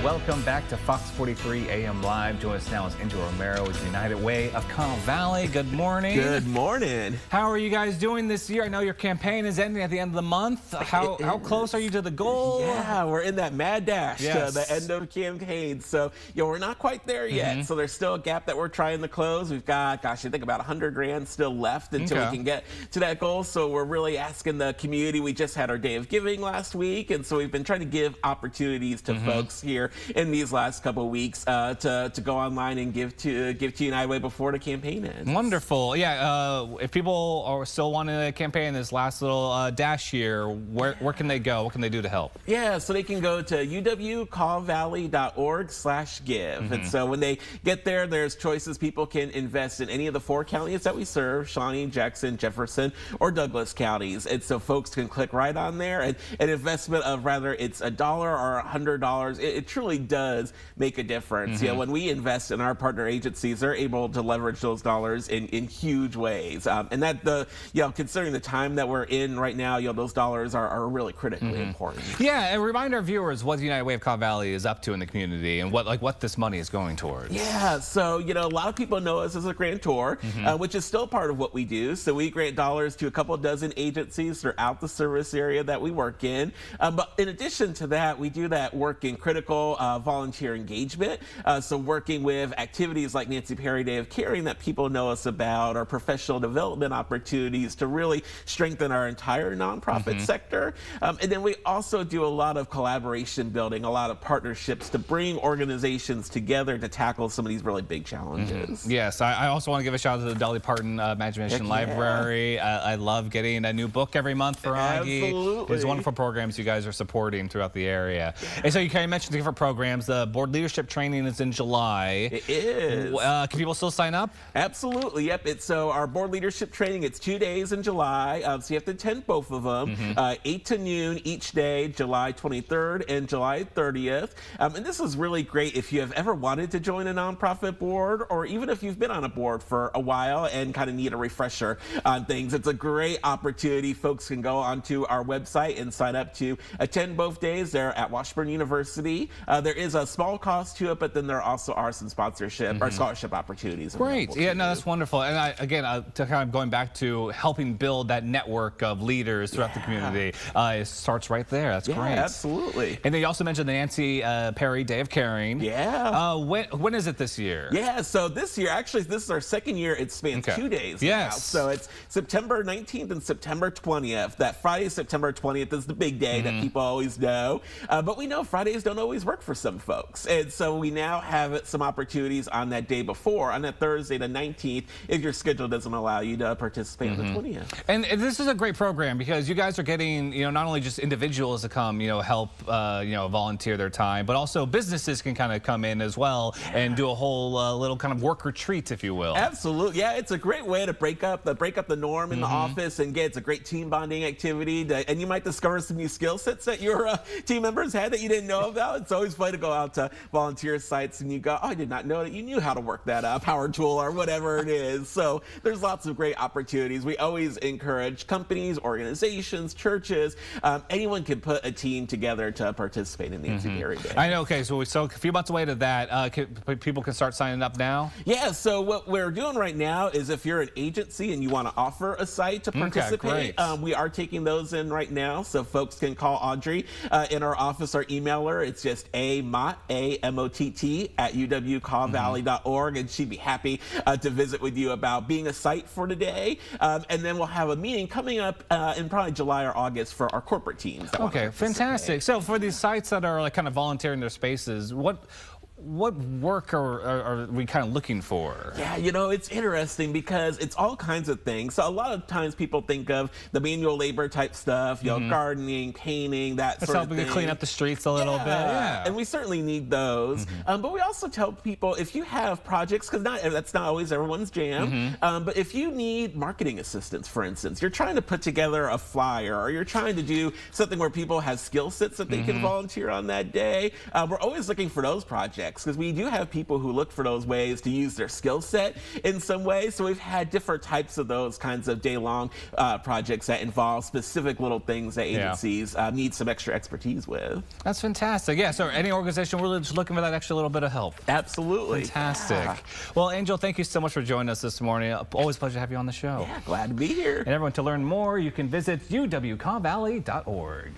Welcome back to Fox 43 AM Live. Join us now is Angela Romero with United Way of Cobb Valley. Good morning. Good morning. How are you guys doing this year? I know your campaign is ending at the end of the month. How close are you to the goal? Yeah, we're in that mad dash Yes. to the end of campaign. So, we're not quite there yet. So there's still a gap that we're trying to close. We've got, I think about 100 grand still left until we can get to that goal. So we're really asking the community. We just had our day of giving last week. And so we've been trying to give opportunities to folks here in these last couple of weeks to go online and give to United Way before the campaign ends. Wonderful. Yeah, if people are still wanting to campaign this last little dash here, where can they go? What can they do to help? Yeah, so they can go to uwcobbvalley.org/give. And so when they get there, there's choices. People can invest in any of the 4 counties that we serve: Shawnee, Jackson, Jefferson, or Douglas counties. And so folks can click right on there. And an investment of whether it's $1 or $100, it truly does make a difference. When we invest in our partner agencies, they're able to leverage those dollars in huge ways. And that considering the time that we're in right now, those dollars are really critically important. Yeah, and remind our viewers what the United Way of Cobb Valley is up to in the community and what this money is going towards. Yeah, so a lot of people know us as a grantor, which is still part of what we do. So we grant dollars to a couple dozen agencies throughout the service area that we work in. But in addition to that, we do that work in critical volunteer engagement. So working with activities like Nancy Perry Day of Caring that people know us about, or professional development opportunities to really strengthen our entire nonprofit sector. And then we also do a lot of collaboration building, a lot of partnerships to bring organizations together to tackle some of these really big challenges. Yes, I also want to give a shout out to the Dolly Parton Imagination Library. I love getting a new book every month for Augie. Absolutely. There's wonderful programs you guys are supporting throughout the area. And so you kind of mentioned different programs. The board leadership training is in July. It is. Can people still sign up? Absolutely, yep. So our board leadership training, it's 2 days in July, so you have to attend both of them, 8 to noon each day, July 23rd and July 30th. And this is really great if you have ever wanted to join a nonprofit board, or even if you've been on a board for a while and kind of need a refresher on things. It's a great opportunity. Folks can go onto our website and sign up to attend both days. They're at Washburn University. There is a small cost to it, but then there also are some sponsorship or scholarship opportunities. Great. Yeah, no, that's wonderful. And again, to kind of going back to helping build that network of leaders throughout the community, it starts right there. That's great. Absolutely. And then you also mentioned the Nancy Perry Day of Caring. Yeah. When is it this year? Yeah, so this year, actually, this is our second year. It spans 2 days now. So it's September 19th and September 20th. That Friday, September 20th, is the big day that people always know. But we know Fridays don't always work for some folks. And so we now have some opportunities on that day before, on that Thursday, the 19th, if your schedule doesn't allow you to participate on the 20th. And this is a great program because you guys are getting, not only just individuals to come, help, volunteer their time, but also businesses can kind of come in as well and do a whole little kind of work retreat, if you will. Absolutely. Yeah, it's a great way to break up the norm in the office, and it's a great team bonding activity. And you might discover some new skill sets that your team members had that you didn't know about. It's always fun to go out to volunteer sites and you go, oh, I did not know that you knew how to work that power tool or whatever it is. So there's lots of great opportunities. We always encourage companies, organizations, churches, anyone can put a team together to participate in the Nancy Perry Day. I know. Okay, so a few months away to that. People can start signing up now? Yeah, so what we're doing right now is if you're an agency and you want to offer a site to participate, we are taking those in right now. So folks can call Audrey in our office or email her. It's just amott, A-M-O-T-T, at uwcobbvalley.org, and she'd be happy to visit with you about being a site for today. And then we'll have a meeting coming up in probably July or August for our corporate teams. Okay, fantastic. So for these sites that are kind of volunteering their spaces, what work are we kind of looking for? Yeah, it's interesting because it's all kinds of things. So a lot of times people think of the manual labor type stuff, gardening, painting, that sort of thing. Helping clean up the streets a little bit. Yeah, and we certainly need those. But we also tell people if you have projects, because that's not always everyone's jam, but if you need marketing assistance, for instance, you're trying to put together a flyer, or you're trying to do something where people have skill sets that they can volunteer on that day, we're always looking for those projects. projects, because we do have people who look for those ways to use their skill set in some way. So we've had different types of those kinds of day-long projects that involve specific little things that agencies need some extra expertise with. That's fantastic. Yeah, so any organization really just looking for that extra little bit of help. Absolutely. Fantastic. Yeah. Well, Angel, thank you so much for joining us this morning. Always a pleasure to have you on the show. Yeah, glad to be here. And everyone, to learn more, you can visit uwcavalley.org.